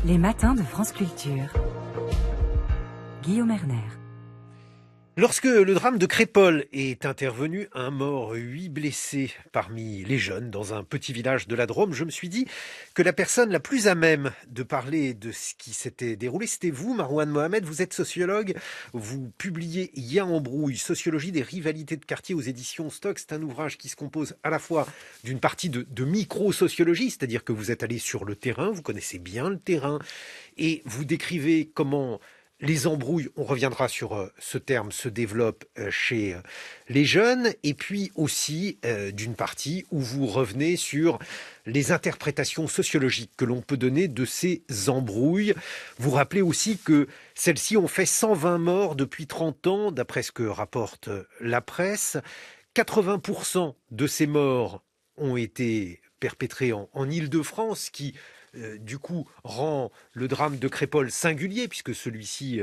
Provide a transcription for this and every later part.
Les matins de France Culture. Guillaume Erner. Lorsque le drame de Crépol est intervenu, 1 mort, 8 blessés parmi les jeunes dans un petit village de la Drôme, je me suis dit que la personne la plus à même de parler de ce qui s'était déroulé, c'était vous, Marouane Mohamed. Vous êtes sociologue, vous publiez « Il y a embrouille, sociologie des rivalités de quartier » aux éditions Stock. C'est un ouvrage qui se compose à la fois d'une partie de micro-sociologie, c'est-à-dire que vous êtes allé sur le terrain, vous connaissez bien le terrain, et vous décrivez comment les embrouilles, on reviendra sur ce terme, se développent chez les jeunes, et puis aussi d'une partie où vous revenez sur les interprétations sociologiques que l'on peut donner de ces embrouilles. Vous rappelez aussi que celles-ci ont fait 120 morts depuis 30 ans, d'après ce que rapporte la presse. 80% de ces morts ont été perpétrés en Île-de-France, qui du coup rend le drame de Crépol singulier, puisque celui-ci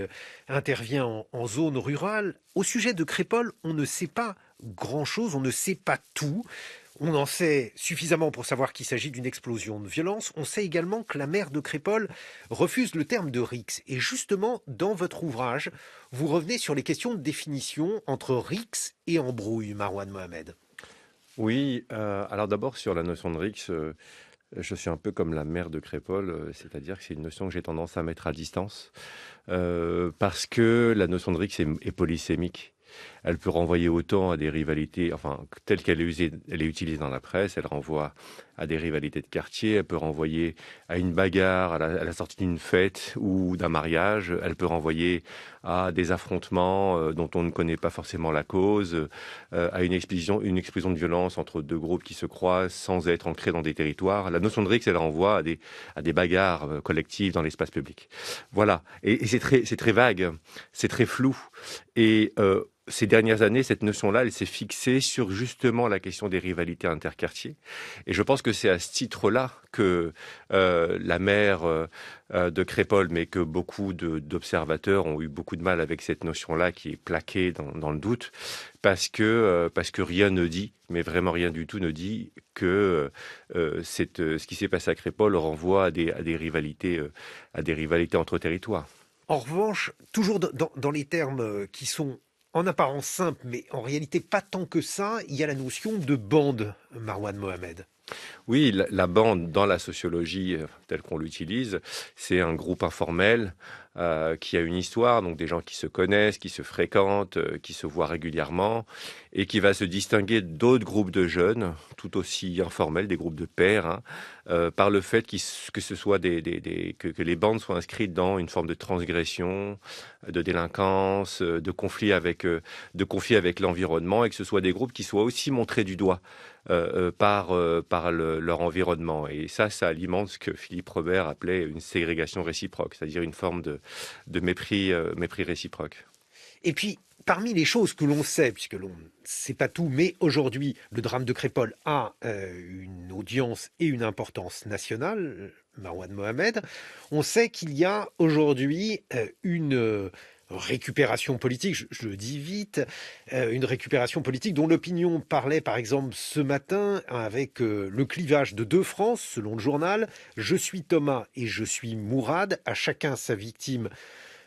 intervient en zone rurale. Au sujet de Crépol, on ne sait pas grand-chose, on ne sait pas tout. On en sait suffisamment pour savoir qu'il s'agit d'une explosion de violence. On sait également que la maire de Crépol refuse le terme de rixe. Et justement, dans votre ouvrage, vous revenez sur les questions de définition entre rixe et embrouille, Marouane Mohamed. Oui, alors d'abord sur la notion de rixe, je suis un peu comme la mère de Crépol, c'est-à-dire que c'est une notion que j'ai tendance à mettre à distance, parce que la notion de rixe est polysémique. Elle peut renvoyer autant à des rivalités, enfin, telle qu'elle elle est utilisée dans la presse, elle renvoie à des rivalités de quartier, elle peut renvoyer à une bagarre à la sortie d'une fête ou d'un mariage, elle peut renvoyer à des affrontements dont on ne connaît pas forcément la cause, à une explosion de violence entre deux groupes qui se croisent sans être ancrés dans des territoires. La notion de rixe, elle renvoie à des bagarres collectives dans l'espace public. Voilà, et c'est très vague, c'est très flou, et ces dernières années, cette notion-là, elle s'est fixée sur justement la question des rivalités interquartiers. Et je pense que c'est à ce titre-là que la maire de Crépol, mais que beaucoup d'observateurs ont eu beaucoup de mal avec cette notion-là qui est plaquée dans le doute, parce que rien ne dit, mais vraiment rien du tout ne dit que ce qui s'est passé à Crépol renvoie à des rivalités entre territoires. En revanche, toujours dans les termes qui sont en apparence simple, mais en réalité pas tant que ça, il y a la notion de bande, Marouane Mohamed. Oui, la bande dans la sociologie telle qu'on l'utilise, c'est un groupe informel qui a une histoire, donc des gens qui se connaissent, qui se fréquentent, qui se voient régulièrement et qui va se distinguer d'autres groupes de jeunes, tout aussi informels, des groupes de pairs, par le fait que ce soit que les bandes soient inscrites dans une forme de transgression, de délinquance, de conflit avec l'environnement, et que ce soit des groupes qui soient aussi montrés du doigt par leur environnement. Et ça alimente ce que Philippe Robert appelait une ségrégation réciproque, c'est-à-dire une forme de mépris réciproque. Et puis, parmi les choses que l'on sait, puisque l'on ne sait pas tout, mais aujourd'hui, le drame de Crépol a une audience et une importance nationale, Marouane Mohamed, on sait qu'il y a aujourd'hui une récupération politique, je le dis vite, une récupération politique dont l'opinion parlait par exemple ce matin avec le clivage de deux France, selon le journal. Je suis Thomas et je suis Mourad, à chacun sa victime.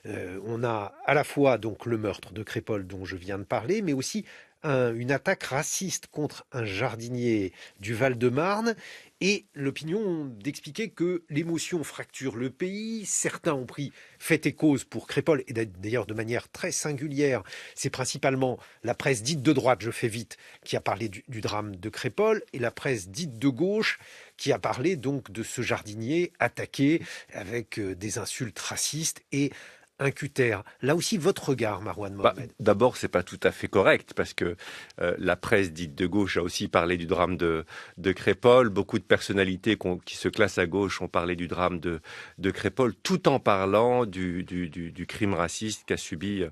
On a à la fois donc le meurtre de Crépol dont je viens de parler, mais aussi une attaque raciste contre un jardinier du Val-de-Marne, et l'opinion d'expliquer que l'émotion fracture le pays. Certains ont pris fait et cause pour Crépol, et d'ailleurs de manière très singulière. C'est principalement la presse dite de droite, je fais vite, qui a parlé du drame de Crépol, et la presse dite de gauche qui a parlé donc de ce jardinier attaqué avec des insultes racistes et un cutter. Là aussi, votre regard, Marouane Mohamed. D'abord, c'est pas tout à fait correct, parce que la presse dite de gauche a aussi parlé du drame de Crépol. Beaucoup de personnalités qui se classent à gauche ont parlé du drame de Crépol, tout en parlant du crime raciste qu'a subi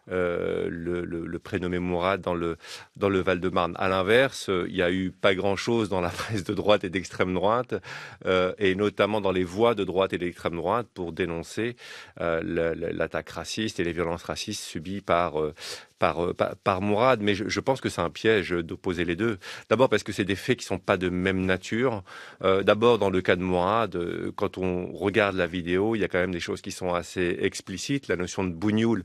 le prénommé Mourad dans le Val-de-Marne. À l'inverse, il n'y a eu pas grand-chose dans la presse de droite et d'extrême droite, et notamment dans les voix de droite et d'extrême droite, pour dénoncer l'attaque raciste et les violences racistes subies par Mourad. Mais je pense que c'est un piège d'opposer les deux. D'abord parce que c'est des faits qui sont pas de même nature. D'abord, dans le cas de Mourad, quand on regarde la vidéo, il y a quand même des choses qui sont assez explicites. La notion de bougnoul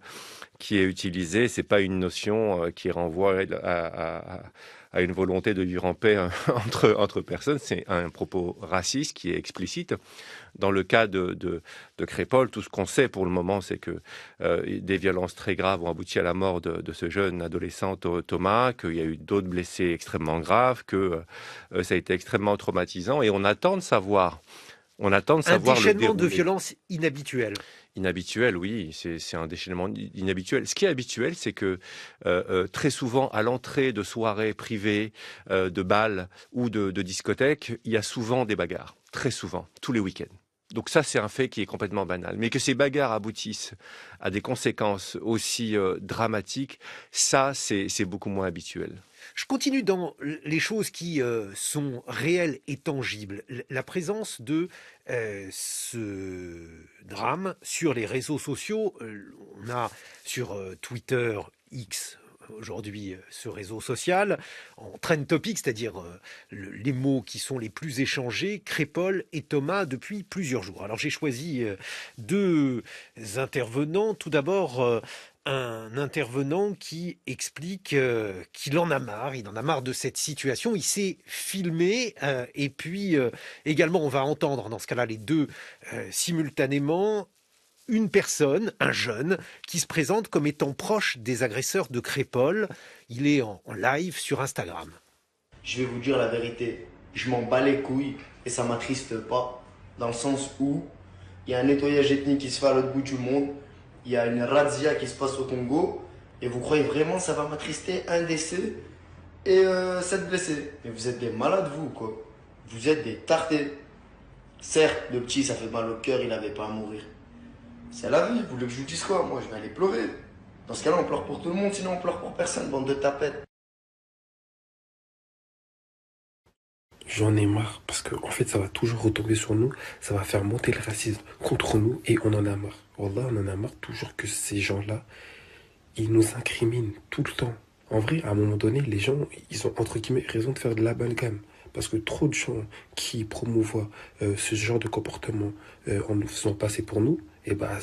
qui est utilisée, c'est pas une notion qui renvoie à une volonté de vivre en paix entre personnes. C'est un propos raciste qui est explicite. Dans le cas de Crépol, tout ce qu'on sait pour le moment, c'est que des violences très graves ont abouti à la mort de ce jeune adolescent Thomas, qu'il y a eu d'autres blessés extrêmement graves, que ça a été extrêmement traumatisant. Et on attend de savoir. On attend de Un savoir le déchaînement de déroulé. violence inhabituel. Inhabituel, oui, c'est un déchaînement inhabituel. Ce qui est habituel, c'est que très souvent, à l'entrée de soirées privées, de bals ou de discothèques, il y a souvent des bagarres. Très souvent, tous les week-ends. Donc ça, c'est un fait qui est complètement banal. Mais que ces bagarres aboutissent à des conséquences aussi dramatiques, ça, c'est beaucoup moins habituel. Je continue dans les choses qui sont réelles et tangibles. La présence de ce drame sur les réseaux sociaux. On a sur Twitter, X, aujourd'hui ce réseau social, en trend topic, c'est-à-dire les mots qui sont les plus échangés, Crépol et Thomas depuis plusieurs jours. Alors j'ai choisi deux intervenants. Tout d'abord, un intervenant qui explique qu'il en a marre, il en a marre de cette situation, il s'est filmé et puis également on va entendre dans ce cas-là les deux simultanément une personne, un jeune, qui se présente comme étant proche des agresseurs de Crépol. Il est en live sur Instagram. Je vais vous dire la vérité, je m'en bats les couilles et ça m'attriste pas, dans le sens où il y a un nettoyage ethnique qui se fait à l'autre bout du monde, il y a une razzia qui se passe au Congo, et vous croyez vraiment que ça va m'attrister un décès et 7 blessés? Mais vous êtes des malades vous quoi, vous êtes des tartés. Certes, le petit ça fait mal au cœur, il n'avait pas à mourir. C'est la vie, vous voulez que je vous dise quoi? Moi je vais aller pleurer. Dans ce cas-là on pleure pour tout le monde, sinon on pleure pour personne, bande de tapettes. J'en ai marre parce que en fait ça va toujours retomber sur nous, ça va faire monter le racisme contre nous et on en a marre. Wallah, on en a marre toujours que ces gens-là, ils nous incriminent tout le temps. En vrai, à un moment donné, les gens, ils ont entre guillemets raison de faire de l'amalgame. Parce que trop de gens qui promouvoient ce genre de comportement en nous faisant passer pour nous, et bah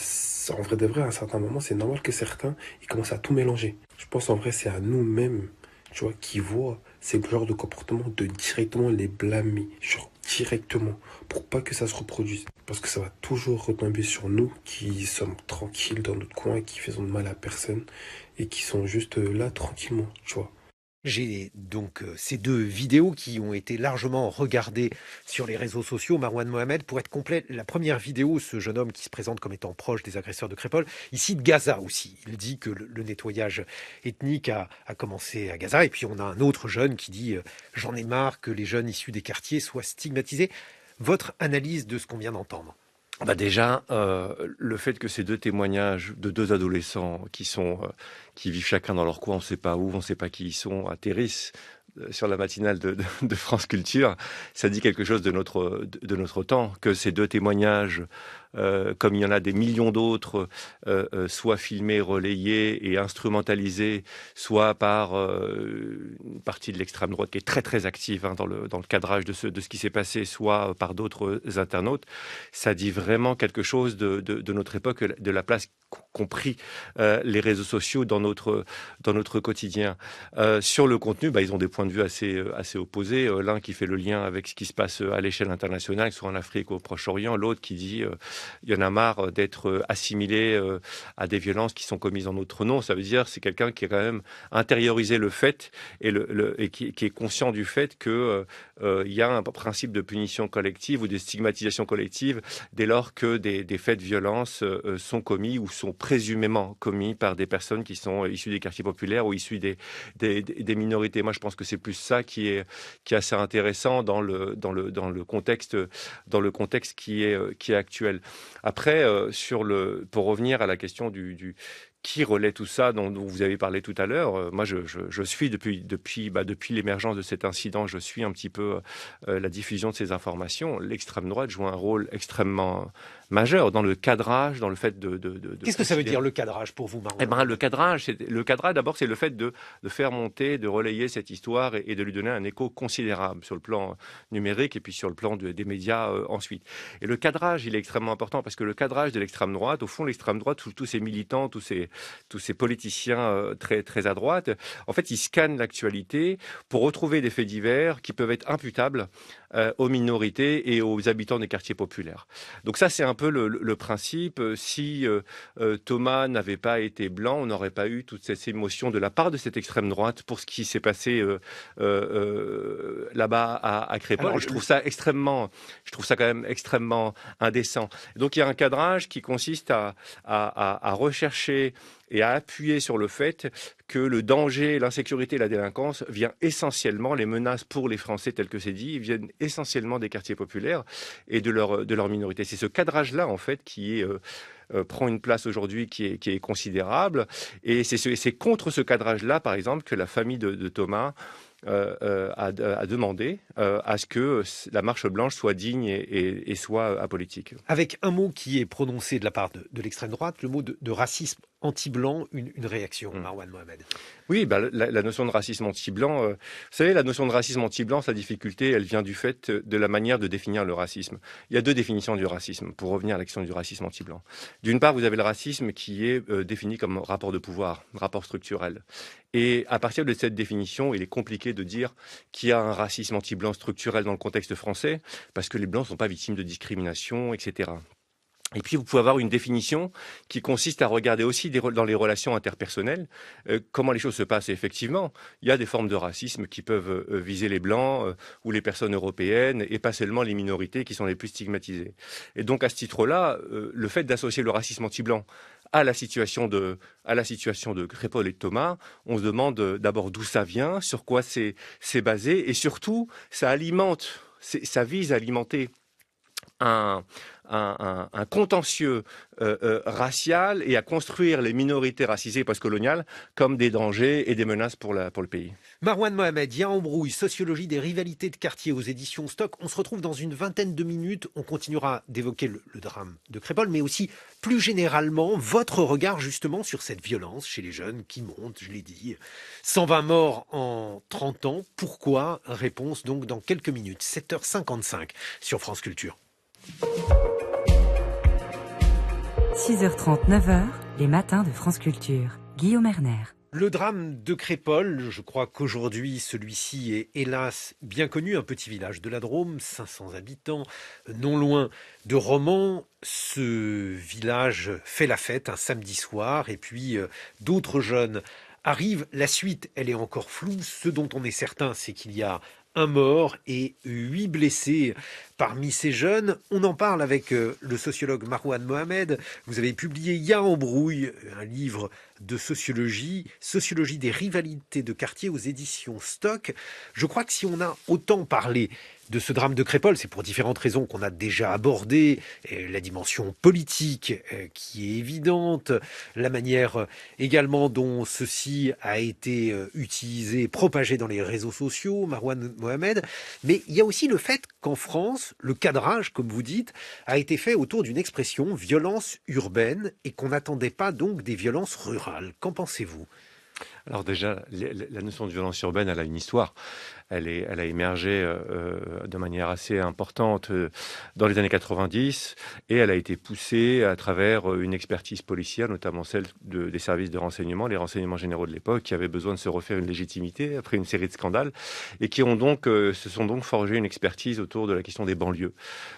en vrai de vrai, à un certain moment, c'est normal que certains ils commencent à tout mélanger. Je pense en vrai c'est à nous-mêmes, tu vois, qui voient ces genres de comportement de directement les blâmer, genre directement, pour pas que ça se reproduise. Parce que ça va toujours retomber sur nous qui sommes tranquilles dans notre coin, qui faisons de mal à personne et qui sont juste là tranquillement, tu vois. J'ai donc ces deux vidéos qui ont été largement regardées sur les réseaux sociaux. Marwan Mohamed, pour être complet, la première vidéo, ce jeune homme qui se présente comme étant proche des agresseurs de Crépol, ici de Gaza aussi. Il dit que le nettoyage ethnique a commencé à Gaza. Et puis on a un autre jeune qui dit j'en ai marre que les jeunes issus des quartiers soient stigmatisés. Votre analyse de ce qu'on vient d'entendre? Bah déjà, le fait que ces deux témoignages de deux adolescents qui vivent chacun dans leur coin, on ne sait pas où, on ne sait pas qui ils sont, atterrissent sur la matinale de France Culture, ça dit quelque chose de notre temps, que ces deux témoignages, comme il y en a des millions d'autres, soient filmés, relayés et instrumentalisés, soit par une partie de l'extrême droite qui est très très active dans le cadrage de ce qui s'est passé, soit par d'autres internautes, ça dit vraiment quelque chose de notre époque, de la place qu'ont pris les réseaux sociaux dans notre quotidien. Sur le contenu, ils ont des points de vue assez opposés. L'un qui fait le lien avec ce qui se passe à l'échelle internationale, que ce soit en Afrique ou au Proche-Orient. L'autre qui dit il y en a marre d'être assimilé à des violences qui sont commises en notre nom. Ça veut dire c'est quelqu'un qui a quand même intériorisé le fait et qui est conscient du fait que il y a un principe de punition collective ou de stigmatisation collective dès lors que des faits de violence sont commis ou sont présumément commis par des personnes qui sont issues des quartiers populaires ou issues des minorités. Moi, je pense que c'est plus ça qui est assez intéressant dans le contexte qui est actuel. Après, pour revenir à la question qui relaie tout ça dont vous avez parlé tout à l'heure. Moi, je suis depuis l'émergence de cet incident, je suis un petit peu la diffusion de ces informations. L'extrême droite joue un rôle extrêmement majeur dans le cadrage, dans le fait de Qu'est-ce que ça veut dire le cadrage pour vous, Marwan? Eh ben, le cadrage, d'abord, c'est le fait de faire monter, de relayer cette histoire et de lui donner un écho considérable sur le plan numérique et puis sur le plan des médias ensuite. Et le cadrage, il est extrêmement important parce que le cadrage de l'extrême droite, au fond, l'extrême droite, tous ces militants, tous ces politiciens très, très à droite, en fait, ils scannent l'actualité pour retrouver des faits divers qui peuvent être imputables aux minorités et aux habitants des quartiers populaires. Donc ça, c'est un peu le principe. Si Thomas n'avait pas été blanc, on n'aurait pas eu toute cette émotion de la part de cette extrême droite pour ce qui s'est passé là-bas à Crépol. Alors, je trouve ça quand même extrêmement indécent. Donc il y a un cadrage qui consiste à rechercher et à appuyer sur le fait que le danger, l'insécurité et la délinquance vient essentiellement, les menaces pour les Français telles que c'est dit, viennent essentiellement des quartiers populaires et de leur minorité. C'est ce cadrage-là, en fait, qui prend une place aujourd'hui qui est considérable. Et c'est contre ce cadrage-là, par exemple, que la famille de Thomas a demandé à ce que la marche blanche soit digne et soit apolitique. Avec un mot qui est prononcé de la part de l'extrême droite, le mot de racisme anti-blanc, une réaction, Marwan Mohamed. Oui, la notion de racisme anti-blanc, vous savez, la notion de racisme anti-blanc, sa difficulté, elle vient du fait de la manière de définir le racisme. Il y a deux définitions du racisme, pour revenir à la question du racisme anti-blanc. D'une part, vous avez le racisme qui est défini comme rapport de pouvoir, rapport structurel. Et à partir de cette définition, il est compliqué de dire qu'il y a un racisme anti-blanc structurel dans le contexte français, parce que les blancs ne sont pas victimes de discrimination, etc. Et puis, vous pouvez avoir une définition qui consiste à regarder aussi dans les relations interpersonnelles comment les choses se passent. Et effectivement, il y a des formes de racisme qui peuvent viser les Blancs ou les personnes européennes et pas seulement les minorités qui sont les plus stigmatisées. Et donc, à ce titre-là, le fait d'associer le racisme anti-blanc à la situation de Crépol et de Thomas, on se demande d'abord d'où ça vient, sur quoi c'est basé, et surtout, ça vise à alimenter un contentieux racial et à construire les minorités racisées postcoloniales comme des dangers et des menaces pour le pays. Marwan Mohamed, Il y a embrouille, sociologie des rivalités de quartier aux éditions Stock. On se retrouve dans une vingtaine de minutes. On continuera d'évoquer le drame de Crépol, mais aussi plus généralement votre regard justement sur cette violence chez les jeunes qui monte, je l'ai dit. 120 morts en 30 ans. Pourquoi? Réponse donc dans quelques minutes. 7h55 sur France Culture. 6h30, 9h, les matins de France Culture. Guillaume Erner. Le drame de Crépol, je crois qu'aujourd'hui celui-ci est hélas bien connu, un petit village de la Drôme, 500 habitants, non loin de Romans. Ce village fait la fête un samedi soir et puis d'autres jeunes arrivent. La suite, elle est encore floue. Ce dont on est certain, c'est qu'il y a un mort et 8 blessés parmi ces jeunes. On en parle avec le sociologue Marwan Mohamed. Vous avez publié Il y a embrouille, un livre de sociologie des rivalités de quartier aux éditions Stock. Je crois que si on a autant parlé de ce drame de Crépol, c'est pour différentes raisons qu'on a déjà abordé, la dimension politique qui est évidente, la manière également dont ceci a été utilisé, propagé dans les réseaux sociaux, Marwan Mohamed, mais il y a aussi le fait qu'en France, le cadrage, comme vous dites, a été fait autour d'une expression violence urbaine et qu'on n'attendait pas donc des violences rurales. Qu'en pensez-vous ? Alors déjà, la notion de violence urbaine, elle a une histoire. Elle a émergé de manière assez importante dans les années 90 et elle a été poussée à travers une expertise policière, notamment celle des services de renseignement, les renseignements généraux de l'époque, qui avaient besoin de se refaire une légitimité après une série de scandales et qui se sont donc forgé une expertise autour de la question des banlieues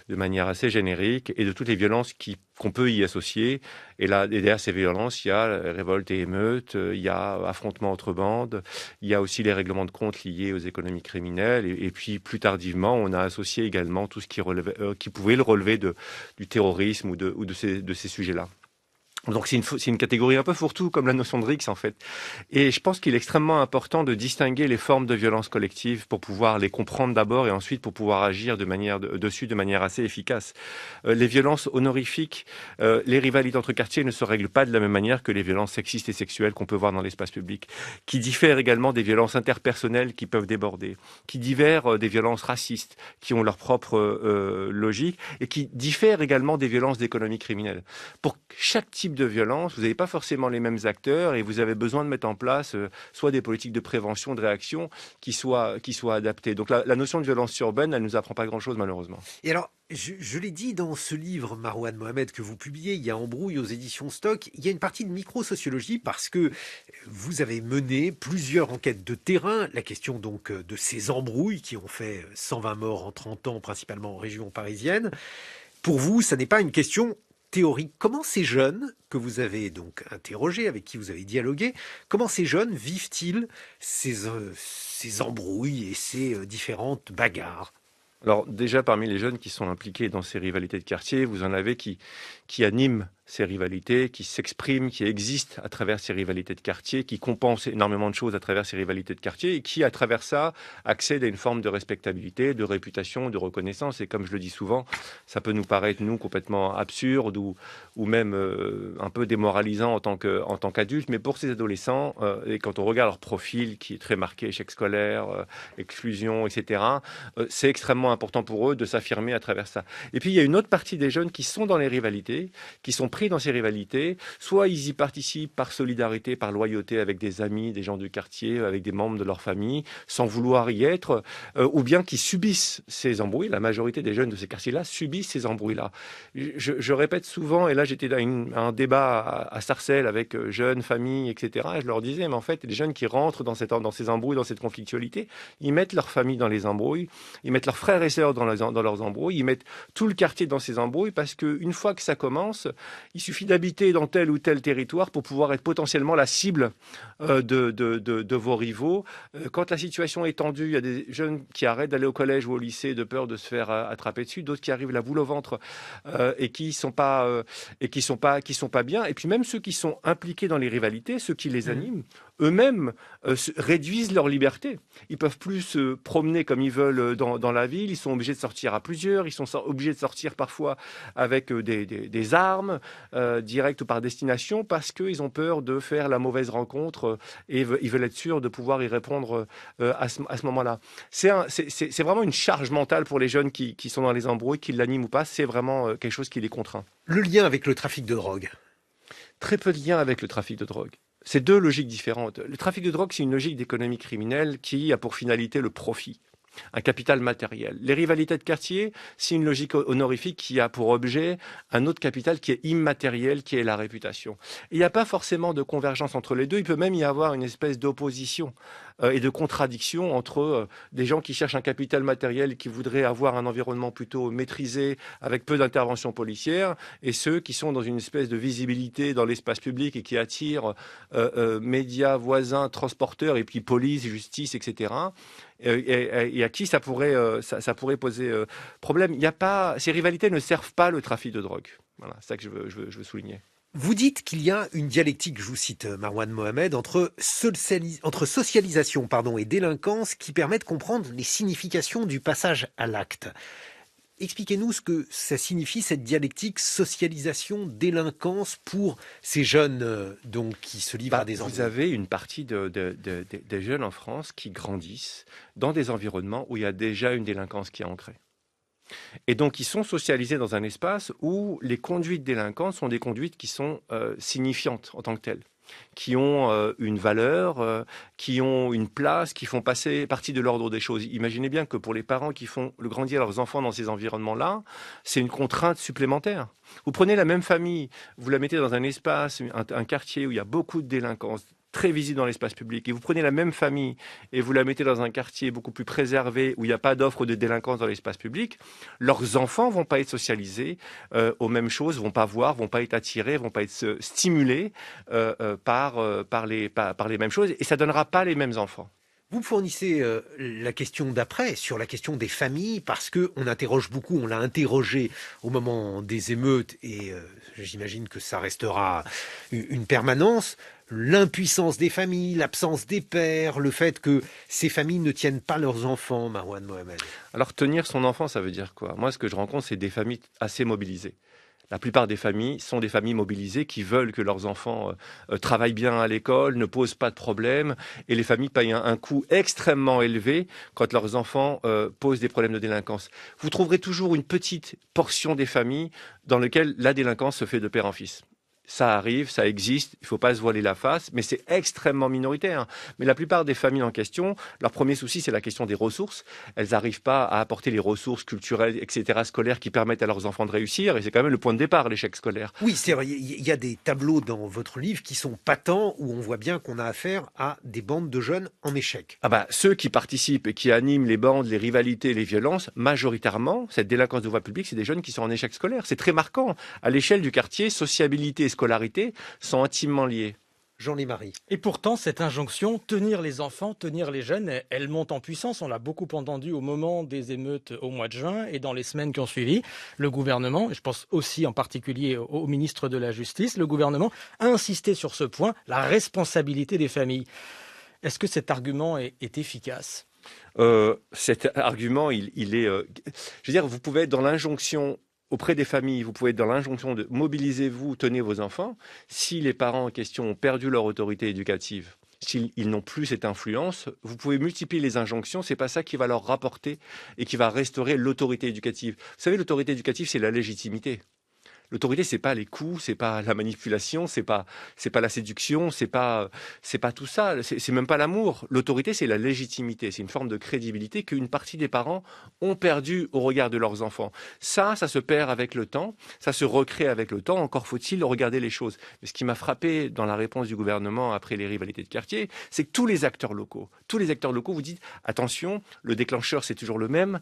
de manière assez générique et de toutes les violences qu'on peut y associer. Et là, derrière ces violences, il y a révolte et émeutes, il y a affrontements entre bandes, il y a aussi les règlements de compte liés aux économies criminelles. Et puis, plus tardivement, on a associé également tout ce qui pouvait le relever du terrorisme ou de ces sujets-là. Donc c'est une catégorie un peu fourre-tout comme la notion de risque en fait. Et je pense qu'il est extrêmement important de distinguer les formes de violence collective pour pouvoir les comprendre d'abord et ensuite pour pouvoir agir dessus de manière assez efficace. Les violences honorifiques, les rivalités entre quartiers ne se règlent pas de la même manière que les violences sexistes et sexuelles qu'on peut voir dans l'espace public, qui diffèrent également des violences interpersonnelles qui peuvent déborder, qui diffèrent des violences racistes qui ont leur propre logique et qui diffèrent également des violences d'économie criminelle. Pour chaque type de violence, vous n'avez pas forcément les mêmes acteurs et vous avez besoin de mettre en place soit des politiques de prévention, de réaction qui soient adaptées. Donc la notion de violence urbaine, elle ne nous apprend pas grand-chose malheureusement. Et alors, je l'ai dit dans ce livre, Marouane Mohamed, que vous publiez, il y a Embrouille aux éditions Stock, il y a une partie de microsociologie parce que vous avez mené plusieurs enquêtes de terrain, la question donc de ces embrouilles qui ont fait 120 morts en 30 ans, principalement en région parisienne. Pour vous, ça n'est pas une question théorique. Comment ces jeunes que vous avez donc interrogés, avec qui vous avez dialogué, comment ces jeunes vivent-ils ces embrouilles et ces différentes bagarres ? Alors déjà, parmi les jeunes qui sont impliqués dans ces rivalités de quartier, vous en avez qui animent ces rivalités, qui s'expriment, qui existent à travers ces rivalités de quartier, qui compensent énormément de choses à travers ces rivalités de quartier et qui, à travers ça, accèdent à une forme de respectabilité, de réputation, de reconnaissance. Et comme je le dis souvent, ça peut nous paraître, nous, complètement absurde ou même un peu démoralisant en tant qu'adulte. Mais pour ces adolescents, et quand on regarde leur profil qui est très marqué, échec scolaire, exclusion, etc., c'est extrêmement important pour eux de s'affirmer à travers ça. Et puis, il y a une autre partie des jeunes qui sont dans les rivalités, qui sont pris dans ces rivalités, soit ils y participent par solidarité, par loyauté avec des amis, des gens du quartier, avec des membres de leur famille, sans vouloir y être, ou bien qui subissent ces embrouilles. La majorité des jeunes de ces quartiers-là subissent ces embrouilles-là. Je répète souvent, et là j'étais dans un débat à Sarcelles avec jeunes, familles, etc. Et je leur disais, mais en fait, les jeunes qui rentrent dans ces embrouilles, dans cette conflictualité, ils mettent leur famille dans les embrouilles, ils mettent leurs frères et sœurs dans leurs embrouilles, ils mettent tout le quartier dans ces embrouilles, parce qu'une fois que ça commence, il suffit d'habiter dans tel ou tel territoire pour pouvoir être potentiellement la cible de vos rivaux. Quand la situation est tendue, il y a des jeunes qui arrêtent d'aller au collège ou au lycée de peur de se faire attraper dessus, d'autres qui arrivent la boule au ventre et qui sont pas bien. Et puis même ceux qui sont impliqués dans les rivalités, ceux qui les animent, eux-mêmes réduisent leur liberté. Ils peuvent plus se promener comme ils veulent dans la ville. Ils sont obligés de sortir à plusieurs. Ils sont obligés de sortir parfois avec des armes directes ou par destination parce qu'ils ont peur de faire la mauvaise rencontre et ils veulent être sûrs de pouvoir y répondre à ce moment-là. C'est vraiment une charge mentale pour les jeunes qui sont dans les embrouilles, qu'ils l'animent ou pas. C'est vraiment quelque chose qui les contraint. Le lien avec le trafic de drogue. Très peu de lien avec le trafic de drogue. C'est deux logiques différentes. Le trafic de drogue, c'est une logique d'économie criminelle qui a pour finalité le profit, un capital matériel. Les rivalités de quartier, c'est une logique honorifique qui a pour objet un autre capital qui est immatériel, qui est la réputation. Il n'y a pas forcément de convergence entre les deux, il peut même y avoir une espèce d'opposition et de contradiction entre des gens qui cherchent un capital matériel, qui voudraient avoir un environnement plutôt maîtrisé, avec peu d'intervention policière, et ceux qui sont dans une espèce de visibilité dans l'espace public et qui attirent médias, voisins, transporteurs, et puis police, justice, etc., et à qui ça pourrait poser problème. Ces rivalités ne servent pas le trafic de drogue. Voilà, c'est ça que je veux souligner. Vous dites qu'il y a une dialectique, je vous cite Marouane Mohamed, entre socialisation et délinquance qui permet de comprendre les significations du passage à l'acte. Expliquez-nous ce que ça signifie, cette dialectique socialisation-délinquance pour ces jeunes qui se livrent à des embrouilles. Vous avez une partie des jeunes en France qui grandissent dans des environnements où il y a déjà une délinquance qui est ancrée. Et donc, ils sont socialisés dans un espace où les conduites délinquantes sont des conduites qui sont signifiantes en tant que telles, qui ont une valeur, qui ont une place, qui font passer partie de l'ordre des choses. Imaginez bien que pour les parents qui font grandir leurs enfants dans ces environnements-là, c'est une contrainte supplémentaire. Vous prenez la même famille, vous la mettez dans un espace, un quartier où il y a beaucoup de délinquance, très visible dans l'espace public, et vous prenez la même famille et vous la mettez dans un quartier beaucoup plus préservé où il n'y a pas d'offre de délinquance dans l'espace public, leurs enfants vont pas être socialisés aux mêmes choses, vont pas voir, vont pas être attirés, vont pas être stimulés par les mêmes choses, et ça donnera pas les mêmes enfants. Vous fournissez la question d'après sur la question des familles parce que on interroge beaucoup, on l'a interrogé au moment des émeutes et j'imagine que ça restera une permanence. L'impuissance des familles, l'absence des pères, le fait que ces familles ne tiennent pas leurs enfants, Marouane Mohamed. Alors tenir son enfant, ça veut dire quoi? Moi, ce que je rencontre, c'est des familles assez mobilisées. La plupart des familles sont des familles mobilisées qui veulent que leurs enfants travaillent bien à l'école, ne posent pas de problèmes, et les familles payent un coût extrêmement élevé quand leurs enfants posent des problèmes de délinquance. Vous trouverez toujours une petite portion des familles dans lesquelles la délinquance se fait de père en fils. Ça arrive, ça existe, il ne faut pas se voiler la face, mais c'est extrêmement minoritaire. Mais la plupart des familles en question, leur premier souci, c'est la question des ressources. Elles n'arrivent pas à apporter les ressources culturelles, etc., scolaires qui permettent à leurs enfants de réussir. Et c'est quand même le point de départ, l'échec scolaire. Oui, c'est vrai, il y a des tableaux dans votre livre qui sont patents, où on voit bien qu'on a affaire à des bandes de jeunes en échec. Ah bah, ceux qui participent et qui animent les bandes, les rivalités, les violences, majoritairement, cette délinquance de voie publique, c'est des jeunes qui sont en échec scolaire. C'est très marquant. À l'échelle du quartier, sociabilité et scolarité sont intimement liées. Jean Lémarie. Et pourtant, cette injonction, tenir les enfants, tenir les jeunes, elle monte en puissance. On l'a beaucoup entendu au moment des émeutes au mois de juin et dans les semaines qui ont suivi. Le gouvernement, et je pense aussi en particulier au ministre de la Justice, le gouvernement a insisté sur ce point, la responsabilité des familles. Est-ce que cet argument est efficace ? Cet argument, il est... je veux dire, vous pouvez être dans l'injonction auprès des familles, vous pouvez être dans l'injonction de mobilisez-vous, tenez vos enfants. Si les parents en question ont perdu leur autorité éducative, s'ils n'ont plus cette influence, vous pouvez multiplier les injonctions, c'est pas ça qui va leur rapporter et qui va restaurer l'autorité éducative. Vous savez, l'autorité éducative, c'est la légitimité. L'autorité, c'est pas les coups, c'est pas la manipulation, c'est pas la séduction, c'est pas tout ça, c'est même pas l'amour. L'autorité, c'est la légitimité, c'est une forme de crédibilité qu'une partie des parents ont perdu au regard de leurs enfants. Ça se perd avec le temps, ça se recrée avec le temps, encore faut-il regarder les choses. Mais ce qui m'a frappé dans la réponse du gouvernement après les rivalités de quartier, c'est que tous les acteurs locaux vous disent attention, le déclencheur c'est toujours le même,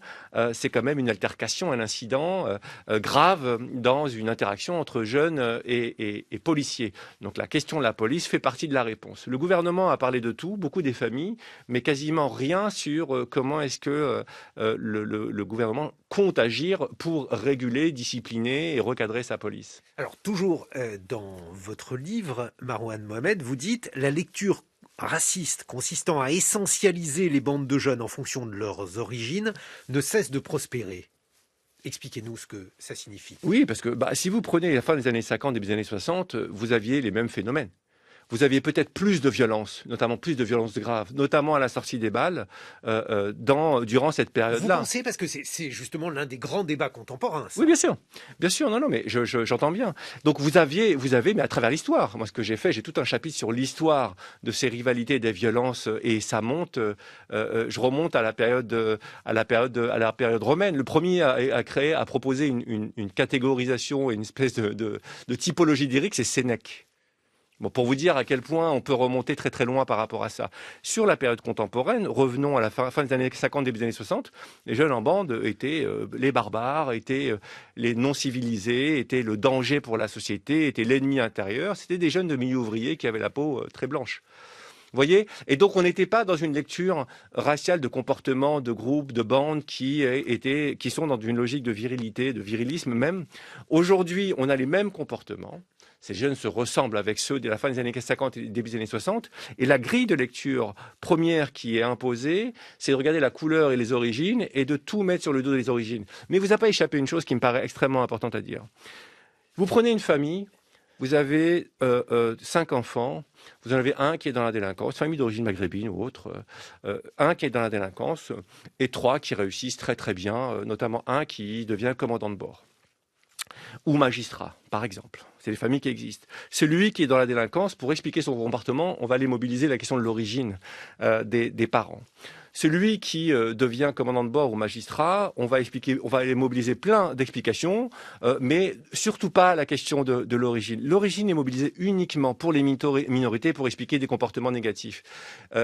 c'est quand même une altercation, un incident grave dans une interaction entre jeunes et policiers. Donc la question de la police fait partie de la réponse. Le gouvernement a parlé de tout, beaucoup des familles, mais quasiment rien sur comment est-ce que le gouvernement compte agir pour réguler, discipliner et recadrer sa police. Alors toujours dans votre livre, Marouane Mohamed, vous dites la lecture raciste consistant à essentialiser les bandes de jeunes en fonction de leurs origines ne cesse de prospérer. Expliquez-nous ce que ça signifie. Oui, parce que si vous prenez la fin des années 50, début des années 60, vous aviez les mêmes phénomènes. Vous aviez peut-être plus de violence, notamment plus de violences graves, notamment à la sortie des balles, durant cette période-là. Vous pensez, parce que c'est justement l'un des grands débats contemporains. Ça. Oui, bien sûr, non, mais j'entends bien. Donc vous avez, mais à travers l'histoire. Moi, ce que j'ai fait, j'ai tout un chapitre sur l'histoire de ces rivalités, des violences, et ça monte. Je remonte à la période romaine. Le premier à proposer une catégorisation et une espèce de typologie lyrique, c'est Sénèque. Bon, pour vous dire à quel point on peut remonter très très loin par rapport à ça. Sur la période contemporaine, revenons à la fin des années 50, début des années 60, les jeunes en bande étaient les barbares, étaient les non-civilisés, étaient le danger pour la société, étaient l'ennemi intérieur. C'était des jeunes de milieu ouvrier qui avaient la peau très blanche. Vous voyez ? Et donc, on n'était pas dans une lecture raciale de comportement, de groupes, de bandes qui sont dans une logique de virilité, de virilisme même. Aujourd'hui, on a les mêmes comportements. Ces jeunes se ressemblent avec ceux de la fin des années 50 et début des années 60. Et la grille de lecture première qui est imposée, c'est de regarder la couleur et les origines et de tout mettre sur le dos des origines. Mais vous a pas échappé une chose qui me paraît extrêmement importante à dire. Vous prenez une famille, vous avez 5 enfants, vous en avez un qui est dans la délinquance, famille d'origine maghrébine ou autre, un qui est dans la délinquance et 3 qui réussissent très très bien, notamment un qui devient commandant de bord. Ou magistrat, par exemple. C'est des familles qui existent. Celui qui est dans la délinquance, pour expliquer son comportement, on va aller mobiliser la question de l'origine des parents. Celui qui devient commandant de bord ou magistrat, on va aller mobiliser plein d'explications, mais surtout pas la question de l'origine. L'origine est mobilisée uniquement pour les minorités pour expliquer des comportements négatifs.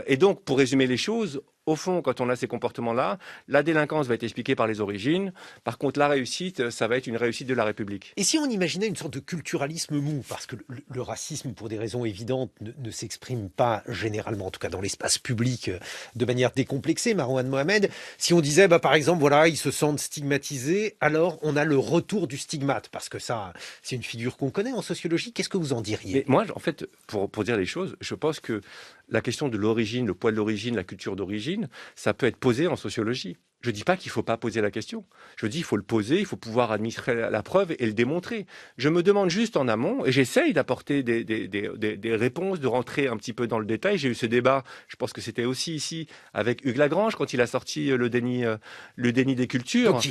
Et donc, pour résumer les choses, au fond, quand on a ces comportements-là, la délinquance va être expliquée par les origines. Par contre, la réussite, ça va être une réussite de la République. Et si on imaginait une sorte de culturalisme mou, parce que le racisme, pour des raisons évidentes, ne s'exprime pas généralement, en tout cas dans l'espace public, de manière décomplexée. Marouane Mohamed, si on disait, par exemple, voilà, ils se sentent stigmatisés, alors on a le retour du stigmate, parce que ça, c'est une figure qu'on connaît en sociologie. Qu'est-ce que vous en diriez? Mais moi, en fait, pour dire les choses, je pense que la question de l'origine, le poids de l'origine, la culture d'origine, ça peut être posé en sociologie. Je ne dis pas qu'il ne faut pas poser la question. Je dis qu'il faut le poser, il faut pouvoir administrer la preuve et le démontrer. Je me demande juste en amont, et j'essaye d'apporter des réponses, de rentrer un petit peu dans le détail. J'ai eu ce débat, je pense que c'était aussi ici, avec Hugues Lagrange, quand il a sorti le déni des cultures. Donc,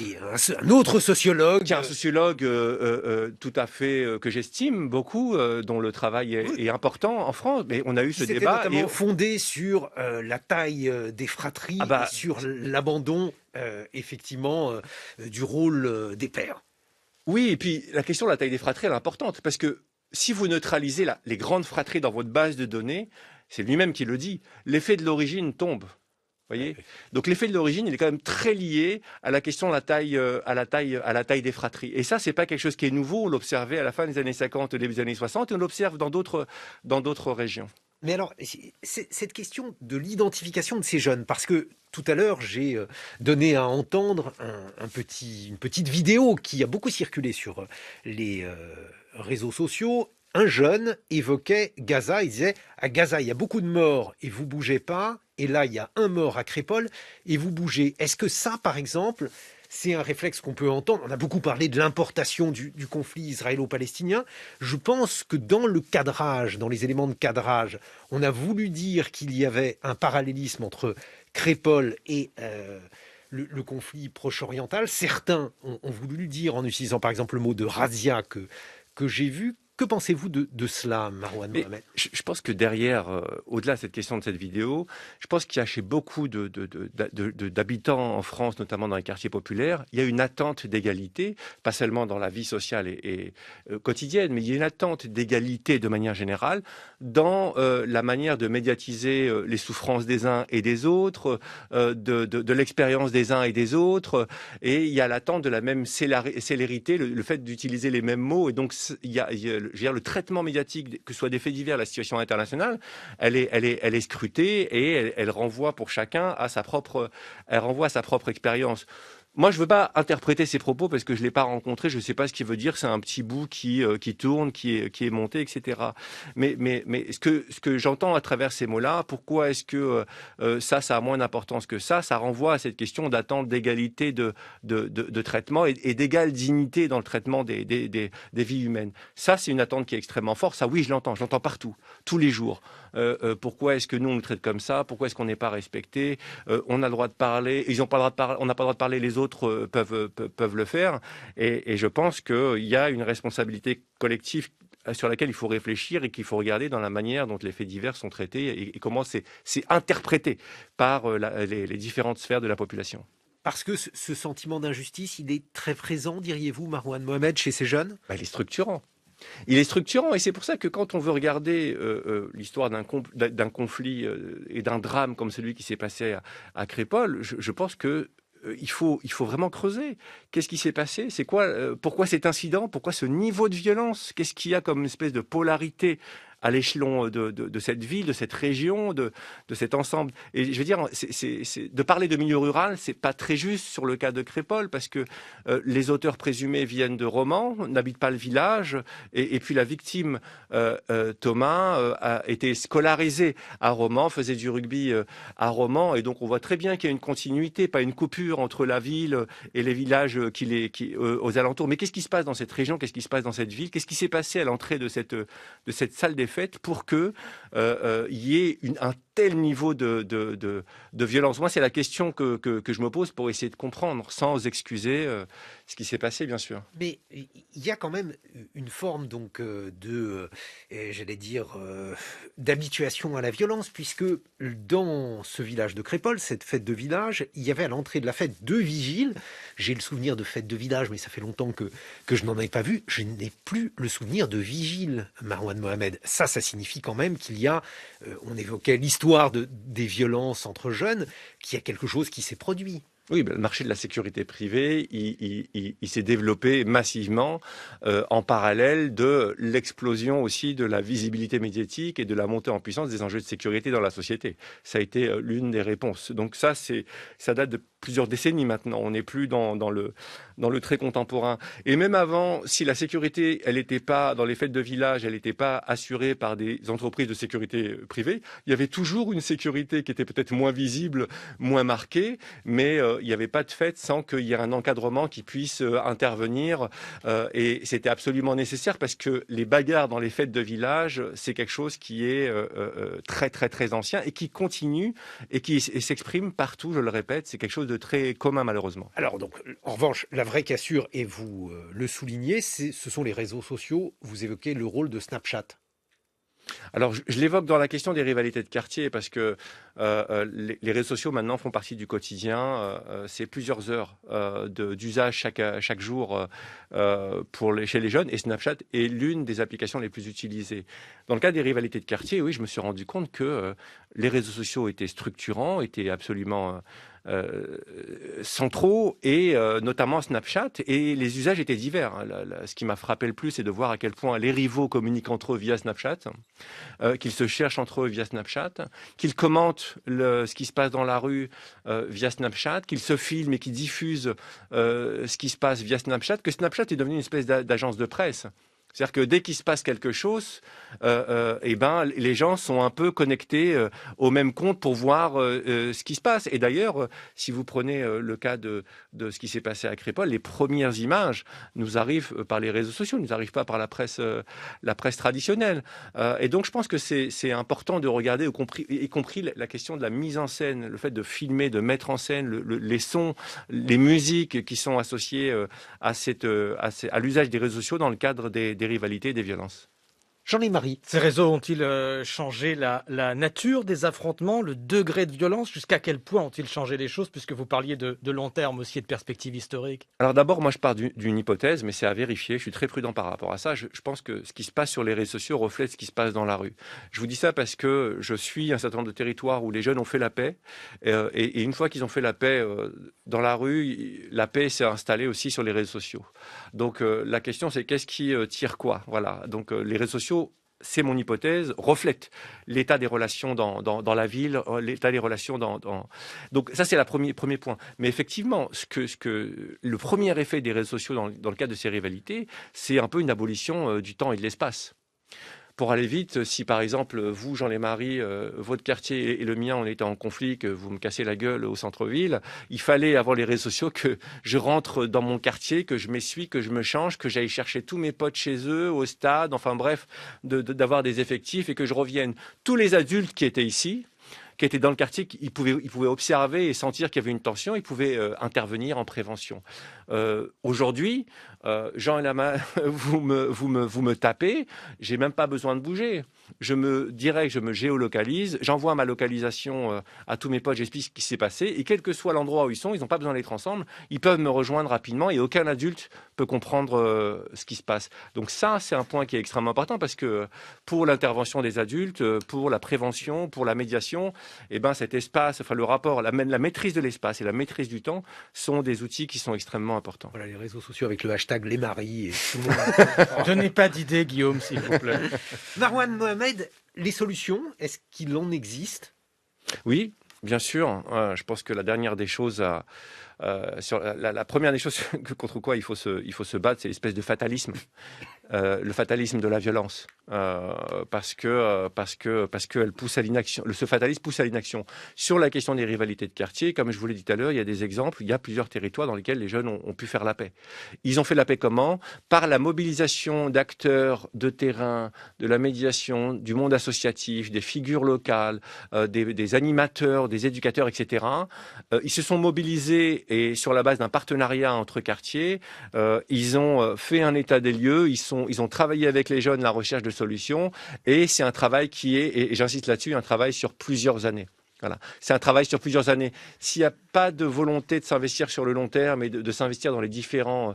un autre sociologue. Qui est un sociologue tout à fait que j'estime beaucoup, dont le travail est important en France. Mais on a eu ce débat. Notamment fondé sur la taille des fratries et sur l'abandon effectivement du rôle des pères. Oui, et puis la question de la taille des fratries, elle est importante, parce que si vous neutralisez les grandes fratries dans votre base de données, c'est lui-même qui le dit, l'effet de l'origine tombe. Voyez. Donc l'effet de l'origine, il est quand même très lié à la question de la taille, à la taille des fratries. Et ça, c'est pas quelque chose qui est nouveau. On l'observait à la fin des années 50, début des années 60, et on l'observe dans d'autres régions. Mais alors, cette question de l'identification de ces jeunes, parce que tout à l'heure, j'ai donné à entendre une petite vidéo qui a beaucoup circulé sur les réseaux sociaux. Un jeune évoquait Gaza, il disait « À Gaza, il y a beaucoup de morts et vous bougez pas, et là, il y a un mort à Crépol et vous bougez. » Est-ce que ça, par exemple, c'est un réflexe qu'on peut entendre? On a beaucoup parlé de l'importation du conflit israélo-palestinien. Je pense que dans le cadrage, dans les éléments de cadrage, on a voulu dire qu'il y avait un parallélisme entre Crépol et le conflit proche-oriental. Certains ont voulu dire, en utilisant par exemple le mot de razzia que j'ai vu. Que pensez-vous de cela, Marouane Mohamed? Je pense que derrière, au-delà de cette question de cette vidéo, je pense qu'il y a chez beaucoup d'habitants en France, notamment dans les quartiers populaires, il y a une attente d'égalité, pas seulement dans la vie sociale et quotidienne, mais il y a une attente d'égalité de manière générale dans la manière de médiatiser les souffrances des uns et des autres, de l'expérience des uns et des autres, et il y a l'attente de la même célérité, le fait d'utiliser les mêmes mots, et donc il y a le traitement médiatique, que ce soit des faits divers, la situation internationale, elle est scrutée et elle renvoie pour chacun à sa propre expérience. Moi, je ne veux pas interpréter ces propos parce que je ne l'ai pas rencontré, je ne sais pas ce qu'il veut dire, c'est un petit bout qui tourne, qui est monté, etc. Mais ce que j'entends à travers ces mots-là, pourquoi est-ce que ça a moins d'importance que ça renvoie à cette question d'attente d'égalité de traitement et d'égale dignité dans le traitement des vies humaines. Ça, c'est une attente qui est extrêmement forte. Ça, oui, je l'entends partout, tous les jours. Pourquoi est-ce que nous, on nous traite comme ça? Pourquoi est-ce qu'on n'est pas respecté? On a le droit de parler, on n'a pas le droit de parler, les autres peuvent le faire. Et je pense qu'il y a une responsabilité collective sur laquelle il faut réfléchir et qu'il faut regarder dans la manière dont les faits divers sont traités et comment c'est interprété par les différentes sphères de la population. Parce que ce sentiment d'injustice, il est très présent, diriez-vous, Marouane Mohamed, chez ces jeunes? Il est structurant. Il est structurant et c'est pour ça que quand on veut regarder l'histoire d'un conflit et d'un drame comme celui qui s'est passé à Crépol, je pense que il faut vraiment creuser. Qu'est-ce qui s'est passé? C'est quoi? Pourquoi cet incident? Pourquoi ce niveau de violence? Qu'est-ce qu'il y a comme une espèce de polarité à l'échelon de cette ville, de cette région, de cet ensemble? Et je veux dire, de parler de milieu rural, c'est pas très juste sur le cas de Crépol, parce que les auteurs présumés viennent de Romans, n'habitent pas le village, et puis la victime, Thomas, a été scolarisé à Romans, faisait du rugby à Romans, et donc on voit très bien qu'il y a une continuité, pas une coupure entre la ville et les villages aux alentours. Mais qu'est-ce qui se passe dans cette région? Qu'est-ce qui se passe dans cette ville? Qu'est-ce qui s'est passé à l'entrée de cette salle des fêtes pour que y ait un tel niveau de violence? Moi, c'est la question que je me pose pour essayer de comprendre, sans excuser ce qui s'est passé, bien sûr. Mais il y a quand même une forme donc j'allais dire, d'habituation à la violence, puisque dans ce village de Crépol, cette fête de village, il y avait à l'entrée de la fête 2 vigiles. J'ai le souvenir de fête de village, mais ça fait longtemps que je n'en ai pas vu. Je n'ai plus le souvenir de vigile, Marouane Mohamed. Ça signifie quand même qu'il y a, on évoquait l'histoire des violences entre jeunes, qu'il y a quelque chose qui s'est produit. Oui, ben, le marché de la sécurité privée, il s'est développé massivement en parallèle de l'explosion aussi de la visibilité médiatique et de la montée en puissance des enjeux de sécurité dans la société. Ça a été l'une des réponses. Donc ça date de plusieurs décennies maintenant. On n'est plus dans le très contemporain. Et même avant, si la sécurité, elle n'était pas, dans les fêtes de village, elle n'était pas assurée par des entreprises de sécurité privée, il y avait toujours une sécurité qui était peut-être moins visible, moins marquée, mais il n'y avait pas de fête sans qu'il y ait un encadrement qui puisse intervenir. Et c'était absolument nécessaire parce que les bagarres dans les fêtes de village, c'est quelque chose qui est très, très, très ancien et qui continue et qui s'exprime partout, je le répète. C'est quelque chose de très commun, malheureusement. Alors donc, en revanche, la vraie cassure, et vous le soulignez, ce sont les réseaux sociaux. Vous évoquez le rôle de Snapchat. Alors, je l'évoque dans la question des rivalités de quartier parce que les réseaux sociaux maintenant font partie du quotidien. C'est plusieurs heures d'usage chaque jour chez les jeunes et Snapchat est l'une des applications les plus utilisées. Dans le cas des rivalités de quartier, oui, je me suis rendu compte que les réseaux sociaux étaient structurants, étaient absolument centraux et notamment Snapchat et les usages étaient divers. Ce qui m'a frappé le plus, c'est de voir à quel point les rivaux communiquent entre eux via Snapchat, qu'ils se cherchent entre eux via Snapchat, qu'ils commentent ce qui se passe dans la rue via Snapchat, qu'ils se filment et qu'ils diffusent ce qui se passe via Snapchat, que Snapchat est devenu une espèce d'agence de presse. C'est-à-dire que dès qu'il se passe quelque chose, les gens sont un peu connectés au même compte pour voir ce qui se passe. Et d'ailleurs, si vous prenez le cas de ce qui s'est passé à Crépol, les premières images nous arrivent par les réseaux sociaux, nous arrivent pas par la presse traditionnelle. Et donc, je pense que c'est important de regarder, y compris la question de la mise en scène, le fait de filmer, de mettre en scène les sons, les musiques qui sont associées à l'usage des réseaux sociaux dans le cadre des rivalités et des violences. Jean-Marie. Ces réseaux ont-ils changé la nature des affrontements, le degré de violence? Jusqu'à quel point ont-ils changé les choses, puisque vous parliez de long terme aussi et de perspective historique? Alors d'abord, moi je pars d'une hypothèse, mais c'est à vérifier. Je suis très prudent par rapport à ça. Je pense que ce qui se passe sur les réseaux sociaux reflète ce qui se passe dans la rue. Je vous dis ça parce que je suis un certain nombre de territoires où les jeunes ont fait la paix. Et une fois qu'ils ont fait la paix dans la rue, la paix s'est installée aussi sur les réseaux sociaux. Donc la question c'est qu'est-ce qui tire quoi? Voilà. Donc les réseaux sociaux, c'est mon hypothèse, reflète l'état des relations dans la ville, l'état des relations Donc ça, c'est le premier point. Mais effectivement, le premier effet des réseaux sociaux dans le cadre de ces rivalités, c'est un peu une abolition du temps et de l'espace. Pour aller vite, si par exemple, vous, Jean-Marie, votre quartier et le mien, on était en conflit, que vous me cassez la gueule au centre-ville, il fallait, avant les réseaux sociaux, que je rentre dans mon quartier, que je m'essuie, que je me change, que j'aille chercher tous mes potes chez eux, au stade, enfin bref, d'avoir des effectifs et que je revienne. Tous les adultes qui étaient ici, qui étaient dans le quartier, ils pouvaient observer et sentir qu'il y avait une tension, ils pouvaient intervenir en prévention. Aujourd'hui, Jean et Lama, vous me tapez, j'ai même pas besoin de bouger. Je me dirige, je me géolocalise, j'envoie ma localisation à tous mes potes, j'explique ce qui s'est passé, et quel que soit l'endroit où ils sont, ils n'ont pas besoin d'être ensemble, ils peuvent me rejoindre rapidement et aucun adulte peut comprendre ce qui se passe. Donc ça, c'est un point qui est extrêmement important parce que pour l'intervention des adultes, pour la prévention, pour la médiation, cet espace, enfin le rapport, la maîtrise de l'espace et la maîtrise du temps sont des outils qui sont extrêmement importants. Voilà les réseaux sociaux avec le hashtag les maris et tout le monde. Je n'ai pas d'idée, Guillaume, s'il vous plaît. Marwan Mohamed, les solutions, est-ce qu'il en existe? Oui, bien sûr. Je pense que la dernière des choses sur la première des choses contre quoi il faut se battre, c'est l'espèce de fatalisme, le fatalisme de la violence, parce que elle pousse à l'inaction. Ce fatalisme pousse à l'inaction. Sur la question des rivalités de quartier, comme je vous l'ai dit tout à l'heure, il y a des exemples. Il y a plusieurs territoires dans lesquels les jeunes ont pu faire la paix. Ils ont fait la paix comment? Par la mobilisation d'acteurs de terrain, de la médiation, du monde associatif, des figures locales, des animateurs, des éducateurs, etc. Ils se sont mobilisés et sur la base d'un partenariat entre quartiers, ils ont fait un état des lieux, ils ont travaillé avec les jeunes la recherche de solutions et c'est un travail qui est, et j'insiste là-dessus, un travail sur plusieurs années. Voilà. C'est un travail sur plusieurs années. S'il n'y a pas de volonté de s'investir sur le long terme et de s'investir dans les différents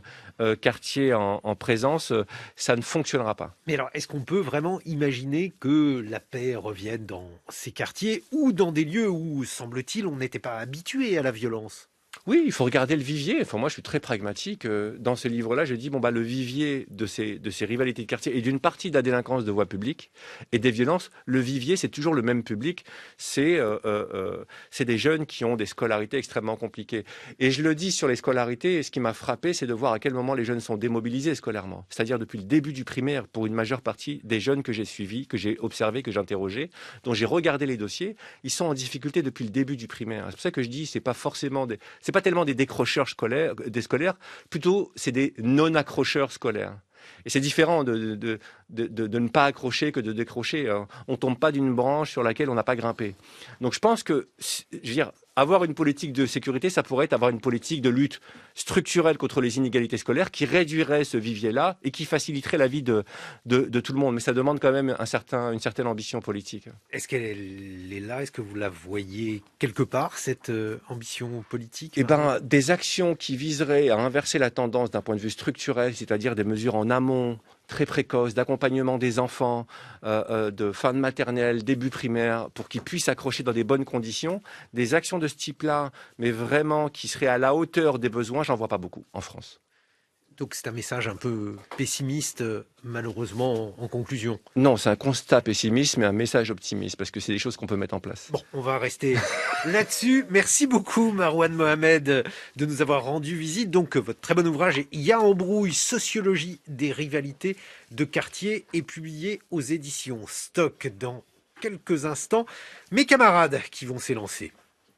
quartiers en présence, ça ne fonctionnera pas. Mais alors, est-ce qu'on peut vraiment imaginer que la paix revienne dans ces quartiers ou dans des lieux où, semble-t-il, on n'était pas habitué à la violence? Oui, il faut regarder le vivier. Enfin, moi, je suis très pragmatique. Dans ce livre-là, je dis, le vivier de ces rivalités de quartier et d'une partie de la délinquance de voie publique et des violences, le vivier, c'est toujours le même public. C'est des jeunes qui ont des scolarités extrêmement compliquées. Et je le dis sur les scolarités, et ce qui m'a frappé, c'est de voir à quel moment les jeunes sont démobilisés scolairement. C'est-à-dire depuis le début du primaire, pour une majeure partie des jeunes que j'ai suivis, que j'ai observés, que j'ai interrogés, dont j'ai regardé les dossiers, ils sont en difficulté depuis le début du primaire. C'est pour ça que je dis, c'est pas tellement des décrocheurs scolaires, plutôt c'est des non-accrocheurs scolaires. Et c'est différent de ne pas accrocher que de décrocher. On ne tombe pas d'une branche sur laquelle on n'a pas grimpé. Donc je pense que, je veux dire, avoir une politique de sécurité, ça pourrait être avoir une politique de lutte structurelle contre les inégalités scolaires qui réduirait ce vivier-là et qui faciliterait la vie de tout le monde. Mais ça demande quand même une certaine ambition politique. Est-ce qu'elle est là? Est-ce que vous la voyez quelque part, cette ambition politique? Eh ben, des actions qui viseraient à inverser la tendance d'un point de vue structurel, c'est-à-dire des mesures en amont, très précoces, d'accompagnement des enfants, de fin de maternelle, début primaire, pour qu'ils puissent accrocher dans des bonnes conditions. Des actions de ce type-là, mais vraiment qui seraient à la hauteur des besoins, j'en vois pas beaucoup en France. Donc c'est un message un peu pessimiste, malheureusement, en conclusion. Non, c'est un constat pessimiste, mais un message optimiste, parce que c'est des choses qu'on peut mettre en place. Bon, on va rester là-dessus. Merci beaucoup, Marouane Mohamed, de nous avoir rendu visite. Donc, votre très bon ouvrage est Il y a embrouille, sociologie des rivalités de quartier, est publié aux éditions Stock dans quelques instants. Mes camarades qui vont s'élancer.